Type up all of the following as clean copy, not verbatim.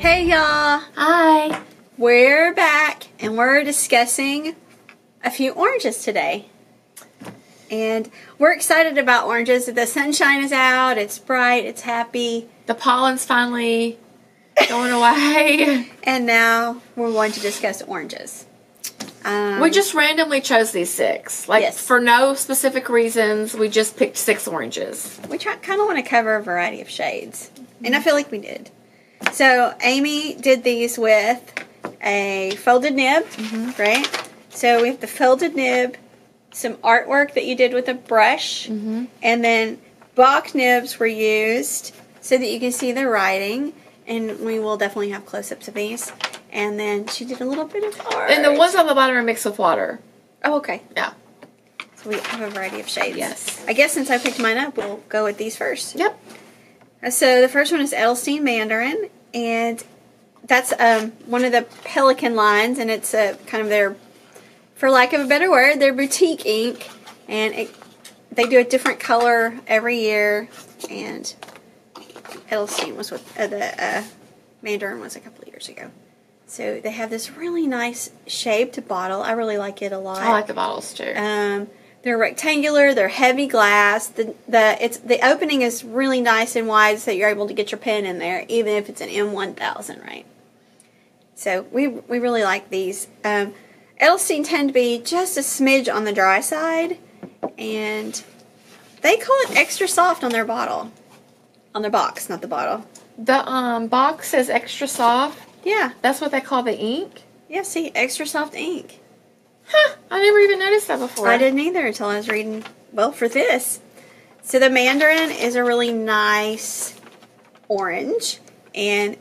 Hey y'all! Hi! We're back and we're discussing a few oranges today. And we're excited about oranges. The sunshine is out, it's bright, it's happy. The pollen's finally going away. And now we're going to discuss oranges. We just randomly chose these 6. Yes. For no specific reasons, we just picked 6 oranges. We kind of want to cover a variety of shades. And I feel like we did. So Amy did these with a folded nib, right? So we have the folded nib, some artwork that you did with a brush, and then Bock nibs were used so that you can see the writing, and we will definitely have close-ups of these. And then she did a little bit of art. And the ones on the bottom are mixed with water. Oh, okay. Yeah. So we have a variety of shades. Yes. I guess since I picked mine up, we'll go with these first. Yep. So the first one is Edelstein Mandarin, and that's one of the Pelikan lines, and it's kind of their, for lack of a better word, their boutique ink, and they do a different color every year, and Edelstein was with the Mandarin was a couple of years ago. So they have this really nice shaped bottle. I really like it a lot. I like the bottles too. They're rectangular. They're heavy glass. The opening is really nice and wide, so you're able to get your pen in there, even if it's an M1000, right? So we really like these. Edelstein tend to be just a smidge on the dry side, and they call it extra soft on their bottle, on their box, not the bottle. The box says extra soft. Yeah, That's what they call the ink? yeah. See, extra soft ink. Huh. I never even noticed that before. I didn't either until I was reading, well, for this. So the Mandarin is a really nice orange, and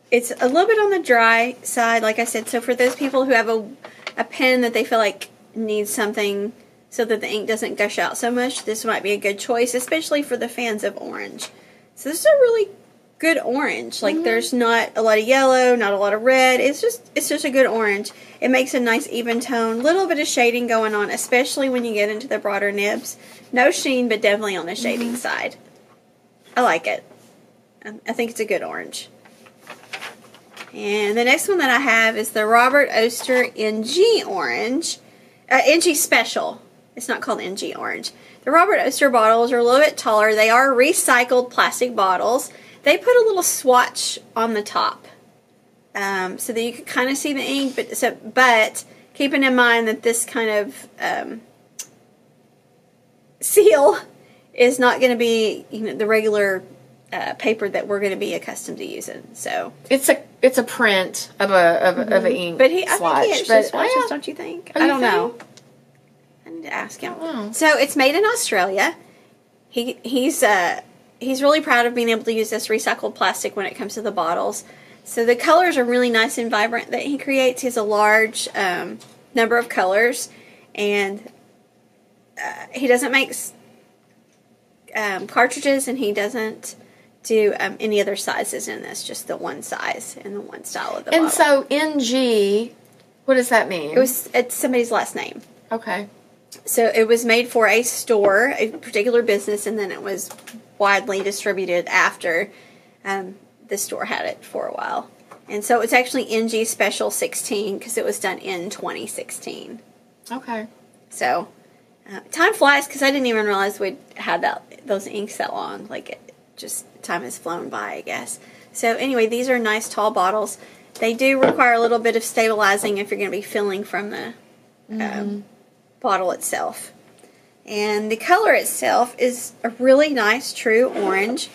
it's a little bit on the dry side, like I said. So for those people who have a pen that they feel like needs something so that the ink doesn't gush out so much, this might be a good choice, especially for the fans of orange. So this is a really good orange. Like there's not a lot of yellow, not a lot of red. It's just a good orange. It makes a nice even tone. Little bit of shading going on, especially when you get into the broader nibs. No sheen, but definitely on the shading side. I like it. I think it's a good orange. And the next one that I have is the Robert Oster NG Orange. NG Special. It's not called NG Orange. The Robert Oster bottles are a little bit taller. They are recycled plastic bottles. They put a little swatch on the top so that you can kind of see the ink, but keeping in mind that this kind of seal is not going to be the regular paper that we're going to be accustomed to using. So it's a print of an ink but swatch. I think he actually swatches, don't you think? Oh, I don't you know. think? I need to ask him. Oh. So it's made in Australia. He's really proud of being able to use this recycled plastic when it comes to the bottles. So the colors are really nice and vibrant that he creates. He has a large number of colors, and he doesn't make cartridges, and he doesn't do any other sizes in this, just the one size and the one style of the bottle. And so NG, what does that mean? It's somebody's last name. Okay. So it was made for a store, a particular business, and then it was widely distributed after the store had it for a while. And so it's actually NG Special 16 because it was done in 2016. Okay. So time flies because I didn't even realize we'd had those inks that long. Just time has flown by, I guess. So anyway, these are nice tall bottles. They do require a little bit of stabilizing if you're going to be filling from the bottle itself. And the color itself is a really nice true orange.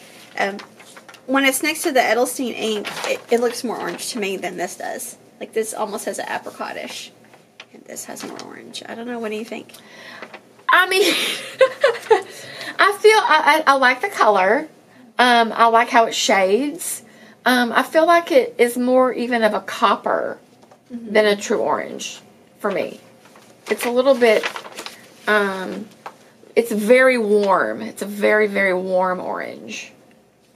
When it's next to the Edelstein ink, it looks more orange to me than this does. Like this almost has an apricot-ish, and this has more orange. I don't know. What do you think? I mean, I feel I like the color. I like how it shades. I feel like it is more even of a copper than a true orange for me. It's a little bit, it's very warm. It's a very, very warm orange.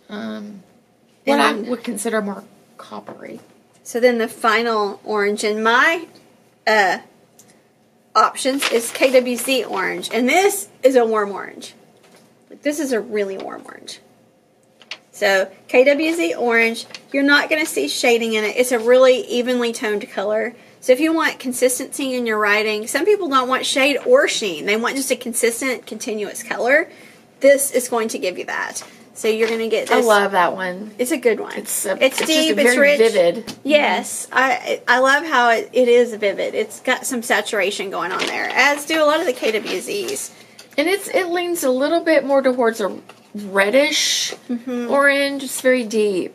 What I would consider more coppery. So then the final orange in my options is KWZ orange. And this is a warm orange. This is a really warm orange. So KWZ orange, You're not going to see shading in it. It's a really evenly toned color. So if you want consistency in your writing, some people don't want shade or sheen. They want just a consistent, continuous color. This is going to give you that. So you're going to get this. I love that one. It's a good one. It's deep, just it's very rich. vivid. Yes, I love how it is vivid. It's got some saturation going on there, as do a lot of the KWZs. And it leans a little bit more towards a reddish orange. It's very deep.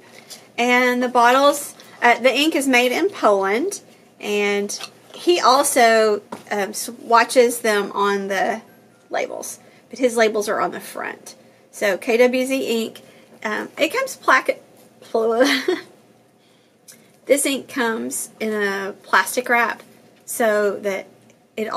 And the bottles, the ink is made in Poland, and he also swatches them on the labels, but his labels are on the front. So KWZ ink, it comes this ink comes in a plastic wrap, so that it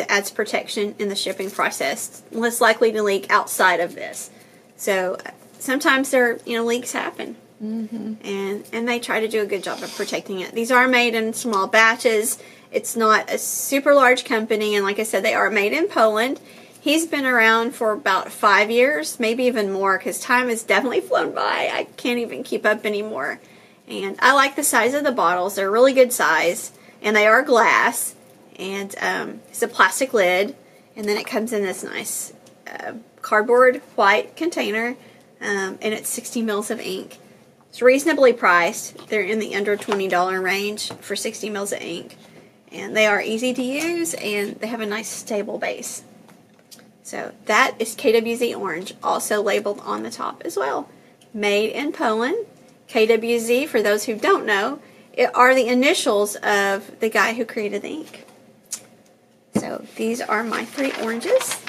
adds protection in the shipping process. Less likely to leak outside of this. So sometimes leaks happen. And they try to do a good job of protecting it. These are made in small batches. It's not a super large company, and like I said, they are made in Poland. He's been around for about 5 years, maybe even more, because time has definitely flown by. I can't even keep up anymore. And I like the size of the bottles. They're really good size, and they are glass, and it's a plastic lid, and then it comes in this nice cardboard white container, and it's 60 mils of ink. It's reasonably priced. They're in the under $20 range for 60 mils of ink. And they are easy to use, and they have a nice stable base. So that is KWZ Orange, also labeled on the top as well. Made in Poland. KWZ, for those who don't know, are the initials of the guy who created the ink. So these are my 3 oranges.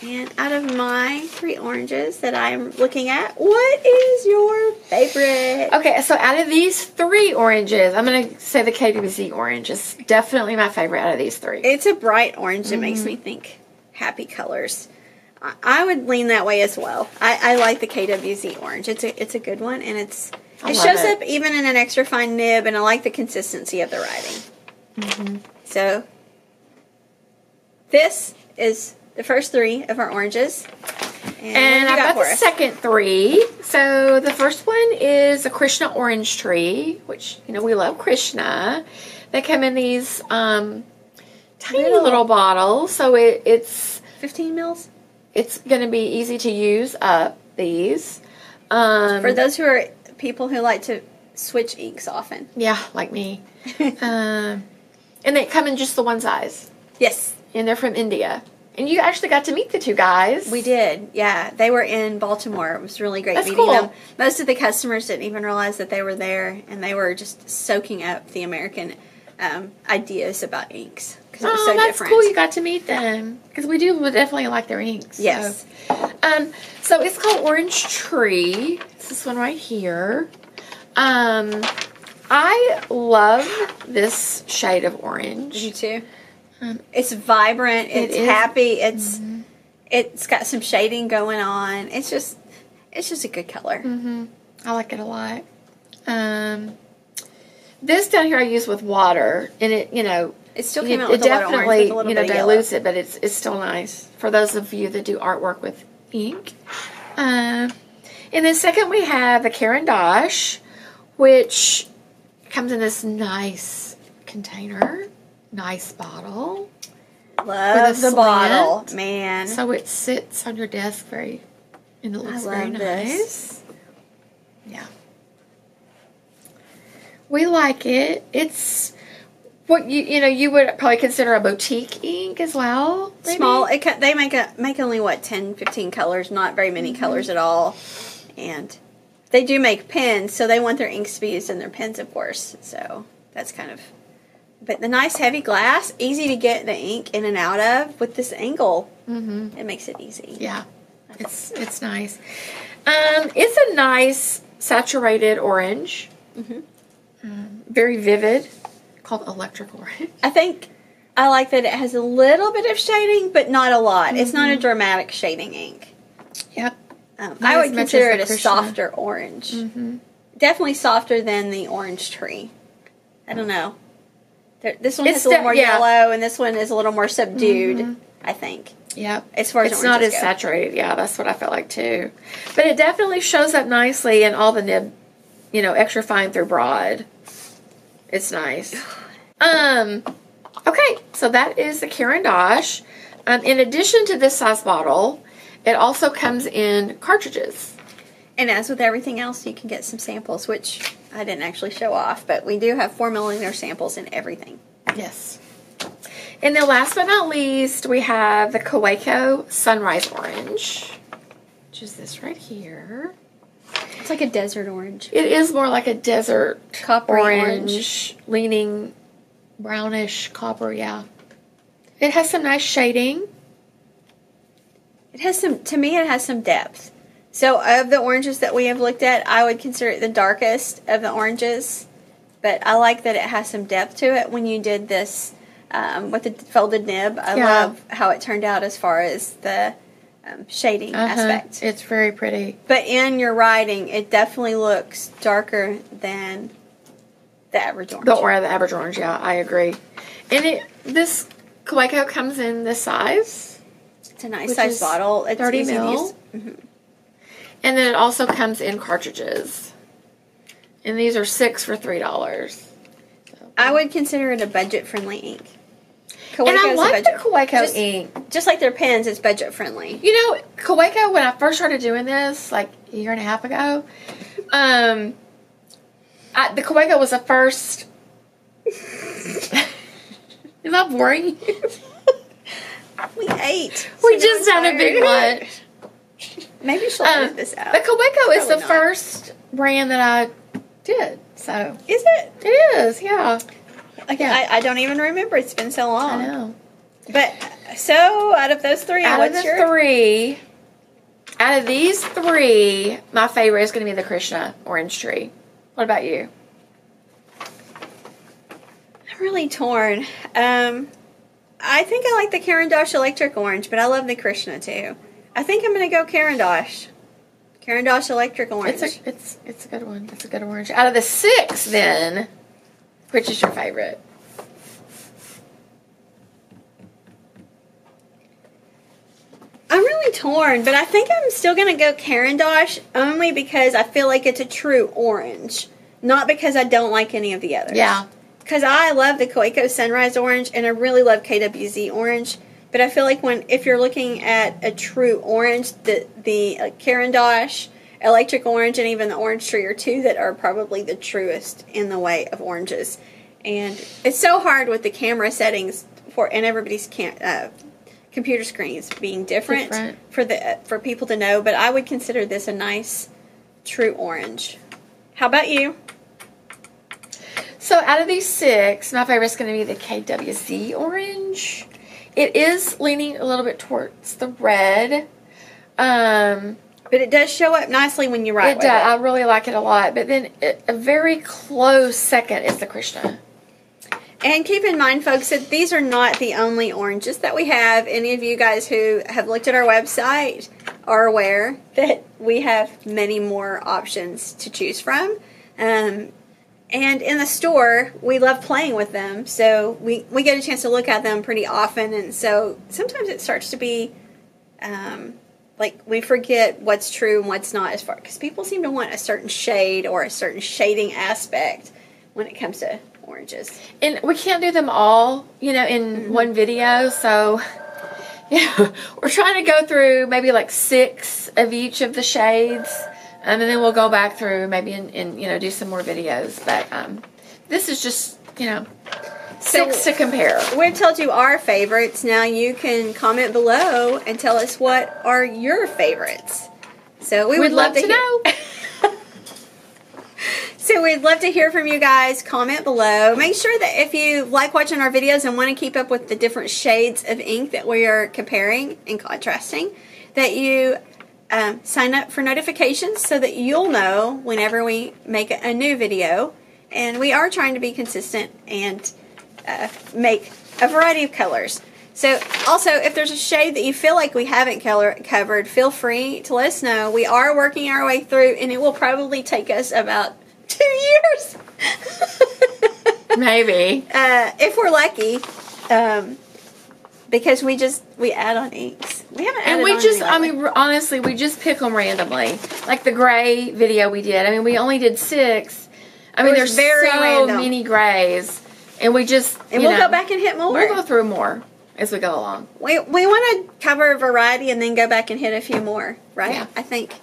And out of my 3 oranges that I'm looking at, what is your favorite? Okay, so out of these 3 oranges, I'm going to say the KWZ orange is definitely my favorite out of these 3. It's a bright orange that makes me think happy colors. I would lean that way as well. I like the KWZ orange. It's a good one, and it shows up even in an extra fine nib, and I like the consistency of the writing. So this is the first 3 of our oranges. And I've got the second 3. So the first one is a Krishna orange tree, which, we love Krishna. They come in these tiny little bottles. So it's 15 mils. It's going to be easy to use up these. For those people who like to switch inks often. Yeah, like me. And they come in just the one size. Yes. And they're from India. And you actually got to meet the 2 guys. We did, yeah. They were in Baltimore. It was really great meeting them. Most of the customers didn't even realize that they were there, and they were just soaking up the American ideas about inks. Because it was so that's different. Cool you got to meet them. Because we do definitely like their inks. Yes. So it's called Orange Tree. It's this one right here. I love this shade of orange. You too? It's vibrant. It's happy. It's got some shading going on. It's just a good color. I like it a lot. This down here I use with water, and it still came out with a lot of orange, with a little bit of dilutes it, but it's still nice for those of you that do artwork with ink. And then second we have the Caran d'Ache, which comes in this nice container. Nice bottle. Love the bottle, man. So it sits on your desk and it looks very nice. Yeah. We like it. It's what you would probably consider a boutique ink as well. Maybe? Small. They make only 10, 15 colors, not very many colors at all. And they do make pens, so they want their inks to be used in their pens, of course. So that's kind of. But the nice heavy glass, easy to get the ink in and out of with this angle. It makes it easy. Yeah, it's nice. It's a nice saturated orange. Very vivid, called electric orange. I like that it has a little bit of shading, but not a lot. It's not a dramatic shading ink. Yep. I would consider it a softer orange. Definitely softer than the orange tree. I don't know. This one has a little more yellow, and this one is a little more subdued, I think. Yeah. As far as it's not as saturated. Yeah, that's what I felt like too. But it definitely shows up nicely in all the nib, you know, extra fine through broad. It's nice. Okay, so that is the Caran d'Ache. In addition to this size bottle, it also comes in cartridges. And as with everything else, you can get some samples, which I didn't actually show off, but we do have 4mm samples in everything. Yes. And then last but not least, we have the Kaweco Sunrise Orange, which is this right here. It's like a desert orange. It is more like a desert Coppery orange, leaning brownish copper, yeah. It has some nice shading. It has some, to me, it has some depth. So of the oranges that we have looked at, I would consider it the darkest of the oranges. But I like that it has some depth to it when you did this with the folded nib. I love how it turned out as far as the shading aspect. It's very pretty. But in your writing, it definitely looks darker than the average orange. The average orange, yeah, I agree. And this Kaweco comes in this size. It's a nice size bottle. It's 30 easy to mil. use. Mm-hmm. And then it also comes in cartridges. And these are 6 for $3. So, I would consider it a budget-friendly ink. And I like the Kaweco ink. Just like their pens, it's budget-friendly. You know, Kaweco, when I first started doing this, like a year and a half ago, the Kaweco was the first... Is that boring? We ate. We just had a big lunch. Maybe she'll edit this out. The Kaweco is the not. first brand that I did. So Is it? it is, yeah. Okay, I don't even remember. It's been so long. I know. But so out of those three, Out of these three, my favorite is going to be the Krishna Orange Tree. What about you? I'm really torn. I think I like the Caran d'Ache Electric Orange, but I love the Krishna too. I think I'm going to go Caran d'Ache. Caran d'Ache Electric Orange. It's a good one. It's a good orange. Out of the 6, then, which is your favorite? I'm really torn, but I think I'm still going to go Caran d'Ache only because I feel like it's a true orange, not because I don't like any of the others. Yeah. Because I love the Kaweco Sunrise Orange, and I really love KWZ Orange. But I feel like if you're looking at a true orange, the Caran d'Ache, Electric Orange, and even the Orange Tree are two that are probably the truest in the way of oranges. And it's so hard with the camera settings and everybody's computer screens being different. For people to know. But I would consider this a nice true orange. How about you? So out of these 6, my favorite is going to be the KWZ Orange. It is leaning a little bit towards the red. But it does show up nicely when you write with it. I really like it a lot. But then a very close second is the Krishna. And keep in mind, folks, that these are not the only oranges that we have. Any of you guys who have looked at our website are aware that we have many more options to choose from. And in the store, we love playing with them. So we get a chance to look at them pretty often. And so sometimes it starts to be like we forget what's true and what's not, as far because people seem to want a certain shade or a certain shading aspect when it comes to oranges. And we can't do them all, in one video. So, we're trying to go through maybe like 6 of each of the shades. And then we'll go back through maybe and do some more videos. But this is just, 6 to compare. We've told you our favorites. Now you can comment below and tell us what are your favorites. So we'd love to know. So we'd love to hear from you guys. Comment below. Make sure that if you like watching our videos and want to keep up with the different shades of ink that we are comparing and contrasting, that you sign up for notifications so that you'll know whenever we make a new video. And we are trying to be consistent and make a variety of colors. So also, if there's a shade that you feel like we haven't covered, feel free to let us know. We are working our way through, and it will probably take us about 2 years. Maybe. If we're lucky. Because we add on inks. We haven't And added we on just, any I lately. mean, honestly, we just pick them randomly. Like the gray video we did. I mean, we only did 6. I mean, was there's very so random. many grays. And we just, And you we'll know, go back and hit more. We'll go through more as we go along. We want to cover a variety and then go back and hit a few more, right? Yeah. I think.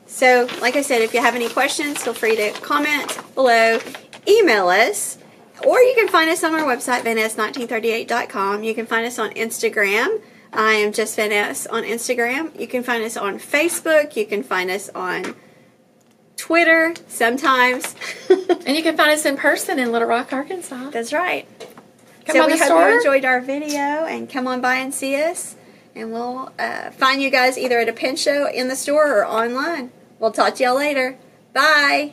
So, like I said, if you have any questions, feel free to comment below, email us, or you can find us on our website, vaness1938.com. You can find us on Instagram. I am just Vaness on Instagram. You can find us on Facebook. You can find us on Twitter sometimes. And you can find us in person in Little Rock, Arkansas. That's right. Come So by we the hope store. you enjoyed our video, and come on by and see us. And we'll find you guys either at a pin show in the store or online. We'll talk to y'all later. Bye.